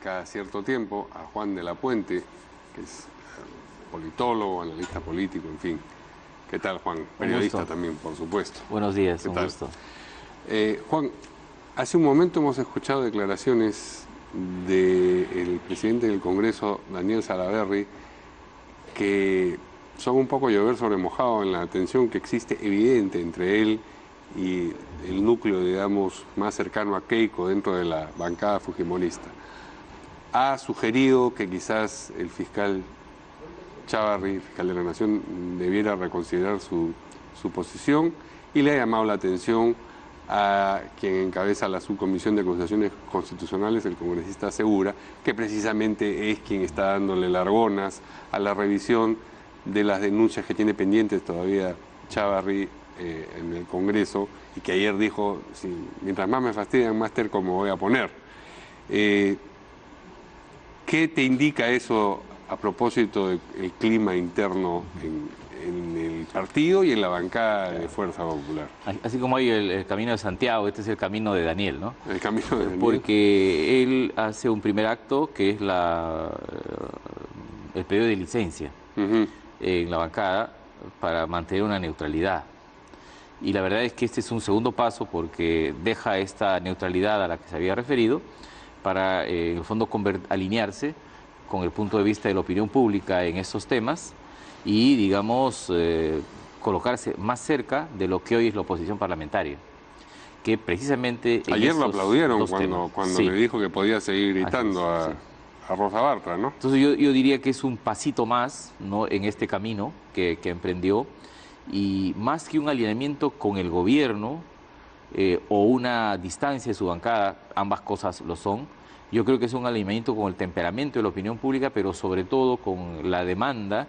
cada cierto tiempo a Juan de la Puente, que es politólogo, analista político, en fin. ¿Qué tal, Juan? Periodista también, por supuesto. Buenos días, ¿Qué un tal? gusto. Juan, hace un momento hemos escuchado declaraciones del presidente del Congreso, Daniel Salaverry, que son un poco llover sobre mojado en la tensión que existe evidente entre él y el núcleo, digamos, más cercano a Keiko dentro de la bancada fujimorista. Ha sugerido que quizás el fiscal Chávarri, fiscal de la Nación, debiera reconsiderar su posición, y le ha llamado la atención a quien encabeza la subcomisión de acusaciones constitucionales, el congresista Segura, que precisamente es quien está dándole largonas a la revisión de las denuncias que tiene pendientes todavía Chávarri en el Congreso, y que ayer dijo: sí, mientras más me fastidian, más terco me voy a poner. ¿Qué te indica eso a propósito del clima interno en el partido y en la bancada de Fuerza Popular? Así como hay el camino de Santiago, este es el camino de Daniel, ¿no? El camino de Daniel. Porque él hace un primer acto que es el pedido de licencia en la bancada para mantener una neutralidad. Y la verdad es que este es un segundo paso, porque deja esta neutralidad a la que se había referido para, en el fondo, alinearse con el punto de vista de la opinión pública en estos temas y, digamos, colocarse más cerca de lo que hoy es la oposición parlamentaria, que precisamente... Ayer lo aplaudieron cuando sí, le dijo que podía seguir gritando a Rosa Bartra, ¿no? Entonces yo diría que es un pasito más, ¿no?, en este camino que emprendió, y más que un alineamiento con el gobierno o una distancia de su bancada, ambas cosas lo son. Yo creo que es un alineamiento con el temperamento de la opinión pública, pero sobre todo con la demanda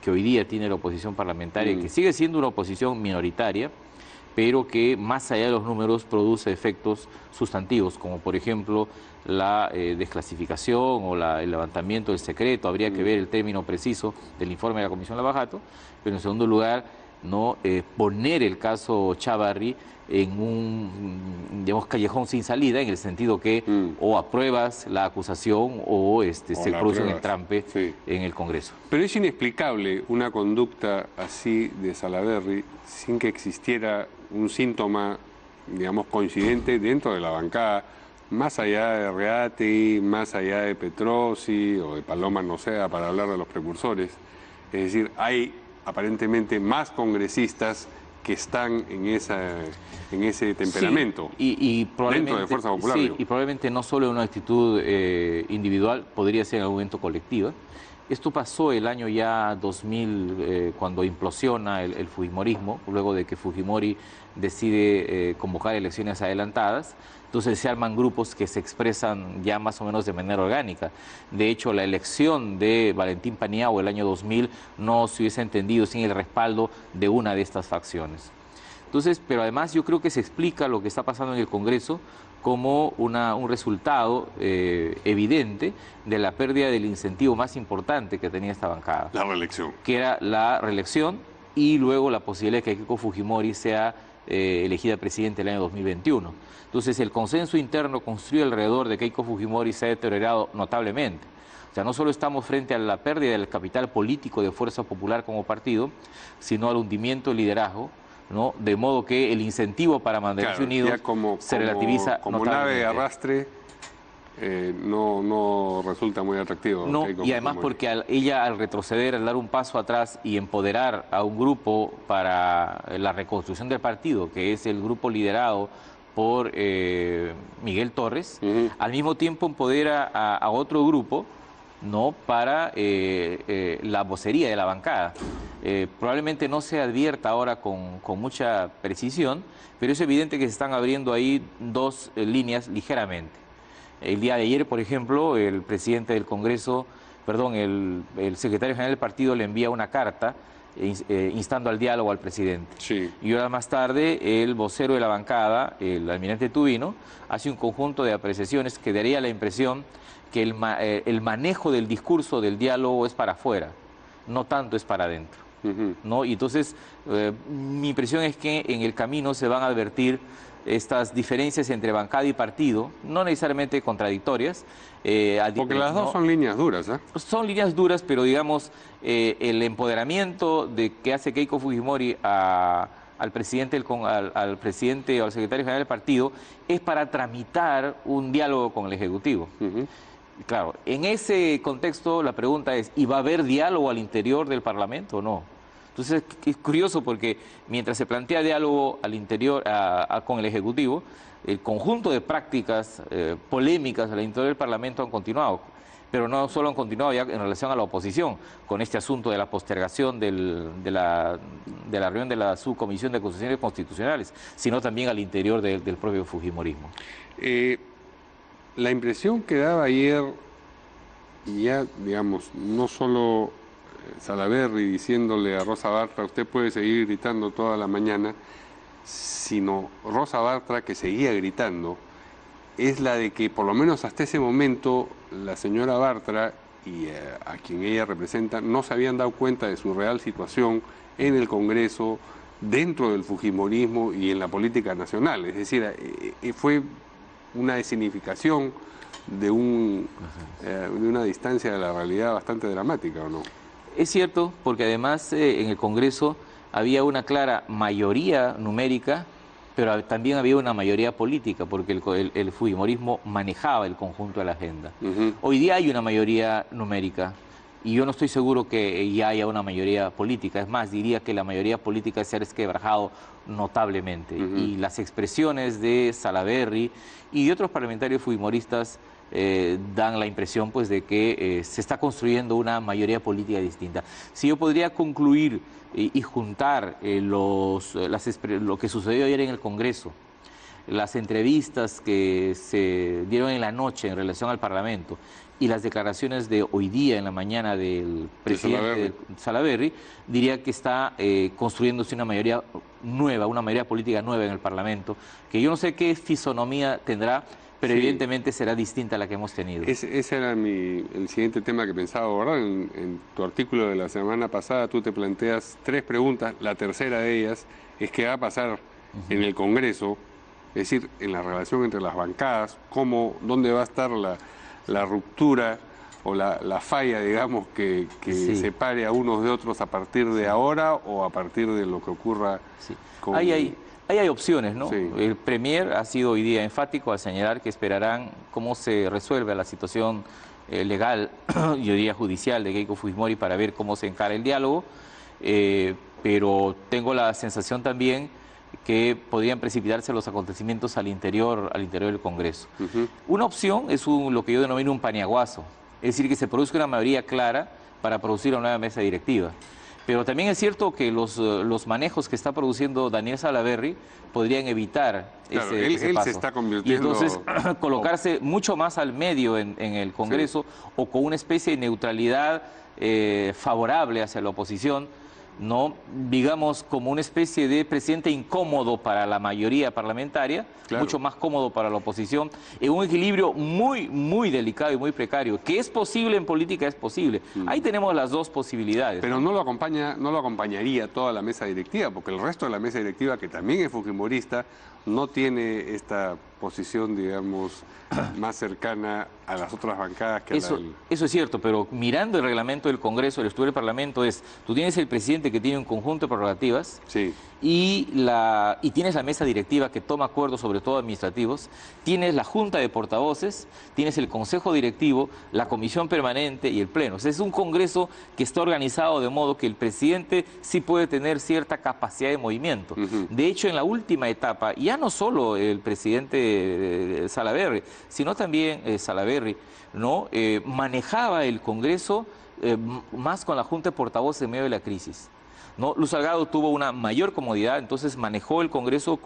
que hoy día tiene la oposición parlamentaria, que sigue siendo una oposición minoritaria, pero que más allá de los números produce efectos sustantivos, como por ejemplo la desclasificación o el levantamiento del secreto. Habría que ver el término preciso del informe de la Comisión Lavajato, pero en segundo lugar, no poner el caso Chávarri en un, digamos, callejón sin salida, en el sentido que o apruebas la acusación o se produce un entrampe en el Congreso. Pero es inexplicable una conducta así de Salaverry sin que existiera un síntoma, digamos, coincidente dentro de la bancada, más allá de Reati, más allá de Petrosi o de Paloma Noceda, para hablar de los precursores. Es decir, hay aparentemente más congresistas que están en ese temperamento, sí, y dentro de Fuerza Popular. Sí, y probablemente no solo en una actitud individual, podría ser en algún momento colectiva. Esto pasó el año ya 2000, cuando implosiona el fujimorismo, luego de que Fujimori decide convocar elecciones adelantadas. Entonces se arman grupos que se expresan ya más o menos de manera orgánica. De hecho, la elección de Valentín Paniagua el año 2000 no se hubiese entendido sin el respaldo de una de estas facciones. Entonces, pero además yo creo que se explica lo que está pasando en el Congreso como un resultado evidente de la pérdida del incentivo más importante que tenía esta bancada. La reelección. Que era la reelección, y luego la posibilidad de que Keiko Fujimori sea elegida presidente el año 2021. Entonces el consenso interno construido alrededor de Keiko Fujimori se ha deteriorado notablemente. O sea, no solo estamos frente a la pérdida del capital político de Fuerza Popular como partido, sino al hundimiento del liderazgo, ¿no? De modo que el incentivo para mantenerse unidos se relativiza como nave de arrastre. No resulta muy atractivo. No, y además porque ella, al retroceder, al dar un paso atrás y empoderar a un grupo para la reconstrucción del partido, que es el grupo liderado por Miguel Torres, al mismo tiempo empodera a otro grupo, ¿no?, para la vocería de la bancada. Probablemente no se advierta ahora con mucha precisión, pero es evidente que se están abriendo ahí dos líneas ligeramente. El día de ayer, por ejemplo, el presidente del Congreso, el secretario general del partido le envía una carta instando al diálogo al presidente. Sí. Y horas más tarde, el vocero de la bancada, el almirante Tubino, hace un conjunto de apreciaciones que daría la impresión que el manejo del discurso del diálogo es para afuera, no tanto es para adentro. ¿No? Y entonces, mi impresión es que en el camino se van a advertir estas diferencias entre bancada y partido, no necesariamente contradictorias. Porque las dos son líneas duras, ¿eh? Son líneas duras, pero digamos, el empoderamiento que hace Keiko Fujimori al presidente al presidente o al secretario general del partido es para tramitar un diálogo con el Ejecutivo. Claro, en ese contexto la pregunta es, ¿y va a haber diálogo al interior del Parlamento o no? Entonces es curioso porque mientras se plantea diálogo al interior con el Ejecutivo, el conjunto de prácticas polémicas al interior del Parlamento han continuado, pero no solo han continuado ya en relación a la oposición, con este asunto de la postergación de la reunión de la Subcomisión de Acusaciones Constitucionales, sino también al interior del propio fujimorismo. La impresión que daba ayer, y ya, digamos, no solo Salaverry diciéndole a Rosa Bartra, usted puede seguir gritando toda la mañana, sino Rosa Bartra que seguía gritando, es la de que por lo menos hasta ese momento la señora Bartra y a quien ella representa no se habían dado cuenta de su real situación en el Congreso, dentro del fujimorismo y en la política nacional. Es decir, fue una escenificación de una distancia de la realidad bastante dramática, ¿o no? Es cierto, porque además en el Congreso había una clara mayoría numérica, pero también había una mayoría política, porque el fujimorismo manejaba el conjunto de la agenda. Hoy día hay una mayoría numérica, y yo no estoy seguro que ya haya una mayoría política. Es más, diría que la mayoría política se ha resquebrajado notablemente. Y las expresiones de Salaverry y de otros parlamentarios fujimoristas dan la impresión pues de que se está construyendo una mayoría política distinta. Si yo podría concluir y juntar lo que sucedió ayer en el Congreso, las entrevistas que se dieron en la noche en relación al Parlamento y las declaraciones de hoy día en la mañana del presidente Salaverry, diría que está construyéndose una mayoría nueva, una mayoría política nueva en el Parlamento, que yo no sé qué fisonomía tendrá, pero evidentemente será distinta a la que hemos tenido. Ese era el siguiente tema que pensaba abordar. En tu artículo de la semana pasada tú te planteas 3 preguntas, la tercera de ellas es qué va a pasar en el Congreso, es decir, en la relación entre las bancadas, dónde va a estar la ruptura o la falla, digamos, que separe a unos de otros a partir de ahora o a partir de lo que ocurra con... Ahí hay opciones, ¿no? Sí. El Premier ha sido hoy día enfático al señalar que esperarán cómo se resuelve la situación legal, yo diría judicial, de Keiko Fujimori para ver cómo se encara el diálogo, pero tengo la sensación también que podrían precipitarse los acontecimientos al interior del Congreso. Una opción es lo que yo denomino un paniaguazo, es decir, que se produzca una mayoría clara para producir una nueva mesa directiva. Pero también es cierto que los manejos que está produciendo Daniel Salaverry podrían evitar ese paso. Se está convirtiendo... Y entonces colocarse mucho más al medio en el Congreso o con una especie de neutralidad favorable hacia la oposición, no, digamos, como una especie de presidente incómodo para la mayoría parlamentaria, mucho más cómodo para la oposición, en un equilibrio muy, muy delicado y muy precario. Que es posible en política, es posible. Ahí tenemos las dos posibilidades. Pero no lo acompañaría toda la mesa directiva, porque el resto de la mesa directiva, que también es fujimorista, no tiene esta posición, digamos, más cercana a las otras bancadas que eso es cierto, pero mirando el reglamento del Congreso, el estudio del Parlamento tú tienes el presidente que tiene un conjunto de prerrogativas y tienes la mesa directiva que toma acuerdos sobre todo administrativos, tienes la junta de portavoces, tienes el consejo directivo, la comisión permanente y el pleno. O sea, es un Congreso que está organizado de modo que el presidente sí puede tener cierta capacidad de movimiento. De hecho, en la última etapa, ya no solo el presidente Salaverry, sino también Salaverry, ¿no? Manejaba el Congreso más con la junta de portavoces en medio de la crisis, ¿no? Luz Salgado tuvo una mayor comodidad, entonces manejó el Congreso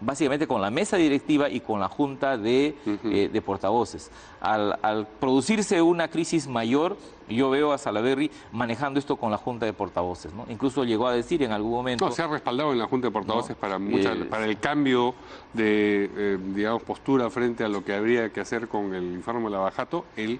básicamente con la mesa directiva y con la junta de portavoces. Al producirse una crisis mayor, yo veo a Salaverry manejando esto con la junta de portavoces, ¿no? Incluso llegó a decir en algún momento... No, se ha respaldado en la junta de portavoces para el cambio de, digamos, postura frente a lo que habría que hacer con el informe de Lavajato. Él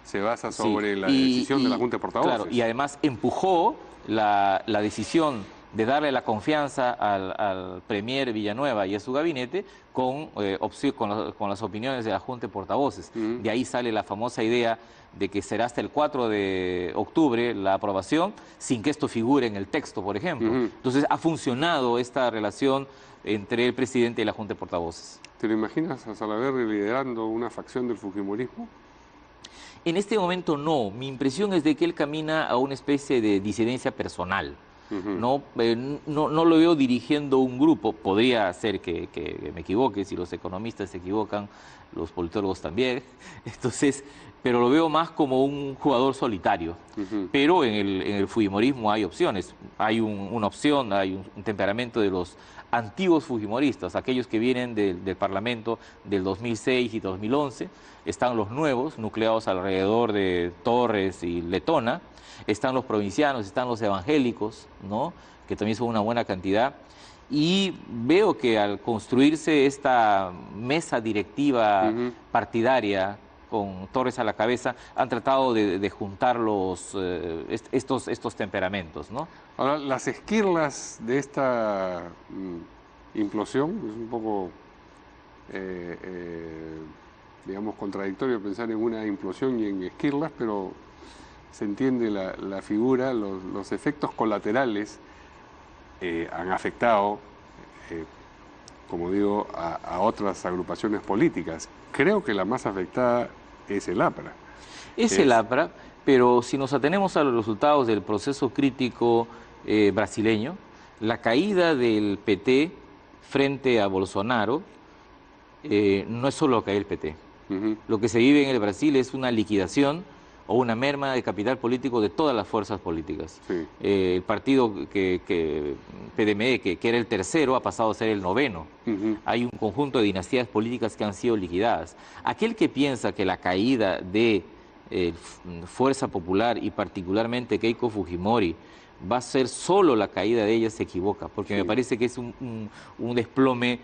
se basa sobre la decisión de la junta de portavoces. Claro, y además empujó la decisión de darle la confianza al Premier Villanueva y a su gabinete con las opiniones de la Junta de Portavoces. De ahí sale la famosa idea de que será hasta el 4 de octubre la aprobación, sin que esto figure en el texto, por ejemplo. Entonces, ha funcionado esta relación entre el presidente y la Junta de Portavoces. ¿Te lo imaginas a Salaverry liderando una facción del fujimorismo? En este momento no. Mi impresión es de que él camina a una especie de disidencia personal. No lo veo dirigiendo un grupo. Podría ser que me equivoque, si los economistas se equivocan, los politólogos también. Entonces, pero lo veo más como un jugador solitario. Pero en el fujimorismo hay opciones. Hay una opción, hay un temperamento de los antiguos fujimoristas, aquellos que vienen del Parlamento del 2006 y 2011. Están los nuevos, nucleados alrededor de Torres y Letona. Están los provincianos, están los evangélicos, ¿no?, que también son una buena cantidad. Y veo que al construirse esta mesa directiva partidaria con Torres a la cabeza, han tratado de juntar estos temperamentos, ¿no? Ahora, las esquirlas de esta implosión, es un poco, digamos, contradictorio pensar en una implosión y en esquirlas, pero se entiende la figura. Los efectos colaterales han afectado, como digo, a otras agrupaciones políticas. Creo que la más afectada es el APRA. Es el APRA, pero si nos atenemos a los resultados del proceso crítico brasileño, la caída del PT frente a Bolsonaro no es solo caer el PT. Lo que se vive en el Brasil es una liquidación o una merma de capital político de todas las fuerzas políticas. El partido PDME, que era el tercero, ha pasado a ser el noveno. Hay un conjunto de dinastías políticas que han sido liquidadas. Aquel que piensa que la caída de Fuerza Popular y particularmente Keiko Fujimori va a ser solo la caída de ella se equivoca, porque me parece que es un desplome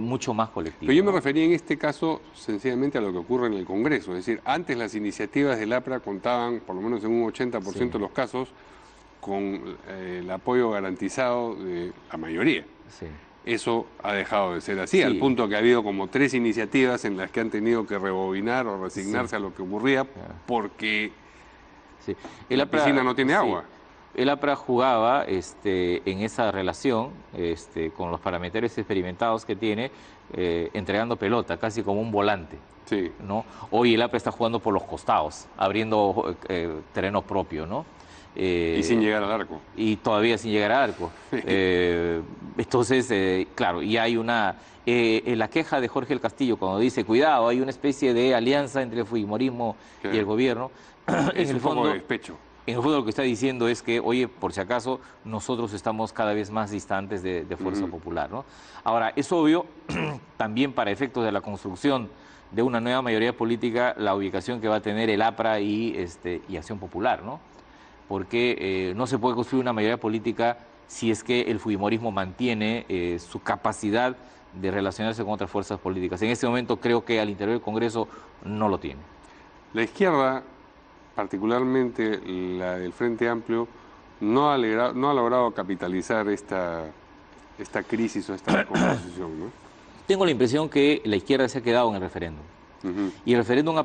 mucho más colectivo. Pero yo me refería en este caso sencillamente a lo que ocurre en el Congreso. Es decir, antes las iniciativas del APRA contaban, por lo menos en un 80% de los casos, con el apoyo garantizado de la mayoría. Eso ha dejado de ser así, al punto que ha habido como 3 iniciativas en las que han tenido que rebobinar o resignarse a lo que ocurría porque la piscina no tiene agua. El APRA jugaba en esa relación con los parlamentarios experimentados que tiene, entregando pelota, casi como un volante. ¿No? Hoy el APRA está jugando por los costados, abriendo terreno propio, ¿no? Y sin llegar al arco. Y todavía sin llegar al arco. Entonces, claro, y hay la queja de Jorge el Castillo cuando dice, cuidado, hay una especie de alianza entre el fujimorismo y el gobierno. Es un poco de despecho. En el fondo lo que está diciendo es que, oye, por si acaso, nosotros estamos cada vez más distantes de Fuerza Popular, ¿no? Ahora, es obvio, también para efectos de la construcción de una nueva mayoría política, la ubicación que va a tener el APRA y Acción Popular, ¿no? Porque no se puede construir una mayoría política si es que el fujimorismo mantiene su capacidad de relacionarse con otras fuerzas políticas. En este momento creo que al interior del Congreso no lo tiene. La izquierda, particularmente la del Frente Amplio, no ha logrado capitalizar esta crisis o esta recomposición, ¿no? Tengo la impresión que la izquierda se ha quedado en el referéndum. Y el referéndum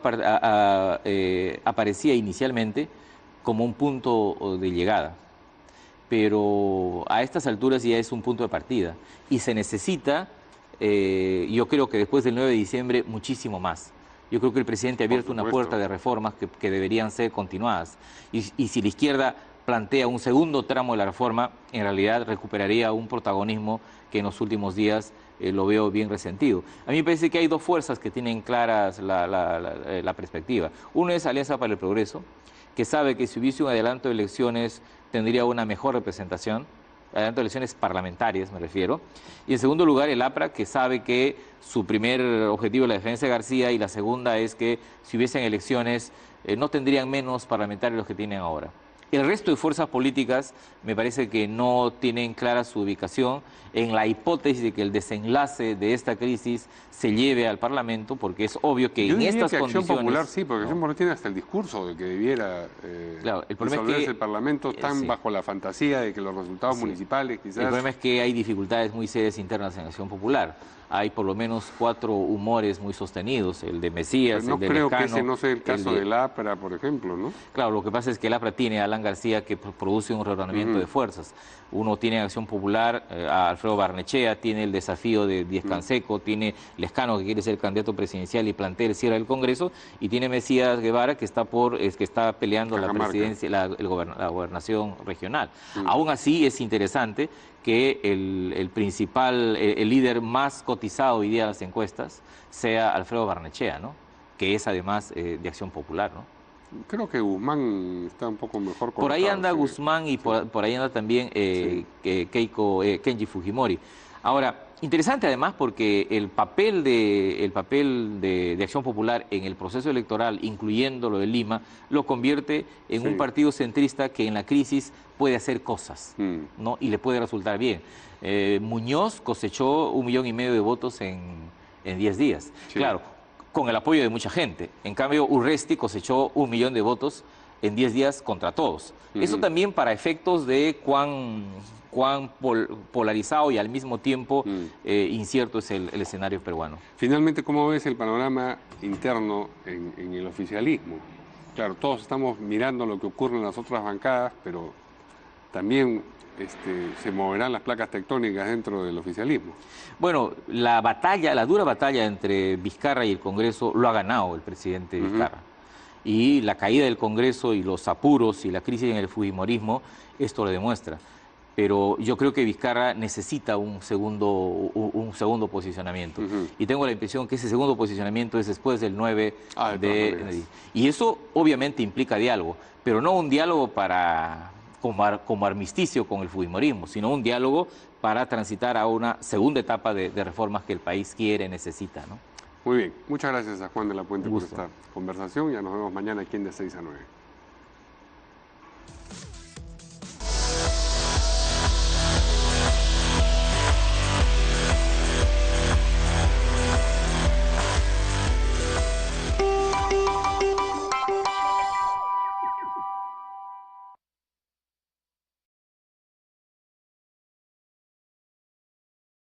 aparecía inicialmente como un punto de llegada, pero a estas alturas ya es un punto de partida y se necesita, yo creo que después del 9 de diciembre, muchísimo más. Yo creo que el presidente ha abierto una puerta de reformas que deberían ser continuadas. Y si la izquierda plantea un segundo tramo de la reforma, en realidad recuperaría un protagonismo que en los últimos días lo veo bien resentido. A mí me parece que hay 2 fuerzas que tienen claras la perspectiva. Uno es Alianza para el Progreso, que sabe que si hubiese un adelanto de elecciones tendría una mejor representación, adelanto de elecciones parlamentarias me refiero, y en segundo lugar el APRA, que sabe que su primer objetivo es la defensa de García y la segunda es que si hubiesen elecciones no tendrían menos parlamentarios los que tienen ahora. El resto de fuerzas políticas me parece que no tienen clara su ubicación en la hipótesis de que el desenlace de esta crisis se lleve al Parlamento, porque es obvio que Yo en diría estas que Acción condiciones... Popular sí, porque no. Acción Popular tiene hasta el discurso de que debiera Claro, el problema es disolverse que, el Parlamento, están sí. bajo la fantasía de que los resultados Sí. municipales El quizás... problema es que hay dificultades muy serias internas en Acción Popular. Hay por lo menos 4 humores muy sostenidos, el de Mesías, Pero no el de creo que Lescano, ese no sea el caso de... del APRA, por ejemplo, ¿no? Claro, lo que pasa es que el APRA tiene a Alan García que produce un reordenamiento de fuerzas. Uno tiene Acción Popular, a Alfredo Barnechea, tiene el desafío de Díez Canseco, tiene Lescano que quiere ser candidato presidencial y plantea el cierre del Congreso, y tiene Mesías Guevara que está peleando la Cajamarca. presidencia, la gobernación regional. Aún así es interesante que el principal, el líder más cotizado hoy día en las encuestas sea Alfredo Barnechea, ¿no? Que es además de Acción Popular, ¿no? Creo que Guzmán está un poco mejor Por ahí colocado, anda sí. Guzmán y por ahí anda también Kenji Fujimori. Ahora, interesante además porque el papel de Acción Popular en el proceso electoral, incluyendo lo de Lima, lo convierte en un partido centrista que en la crisis puede hacer cosas, ¿no? Y le puede resultar bien. Muñoz cosechó 1,5 millones de votos en 10 días. Sí. Claro, con el apoyo de mucha gente. En cambio, Urresti cosechó 1 millón de votos en 10 días contra todos. Eso también para efectos de cuán polarizado y al mismo tiempo incierto es el escenario peruano. Finalmente, ¿cómo ves el panorama interno en el oficialismo? Claro, todos estamos mirando lo que ocurre en las otras bancadas, pero también se moverán las placas tectónicas dentro del oficialismo. Bueno, la dura batalla entre Vizcarra y el Congreso lo ha ganado el presidente Vizcarra. Y la caída del Congreso y los apuros y la crisis en el fujimorismo, esto lo demuestra. Pero yo creo que Vizcarra necesita un segundo posicionamiento. Y tengo la impresión que ese segundo posicionamiento es después del 9 de... Y eso obviamente implica diálogo, pero no un diálogo como armisticio con el fujimorismo, sino un diálogo para transitar a una segunda etapa de reformas que el país quiere, necesita, ¿no? Muy bien, muchas gracias a Juan de la Puente por esta conversación. Ya nos vemos mañana aquí en De 6 a 9.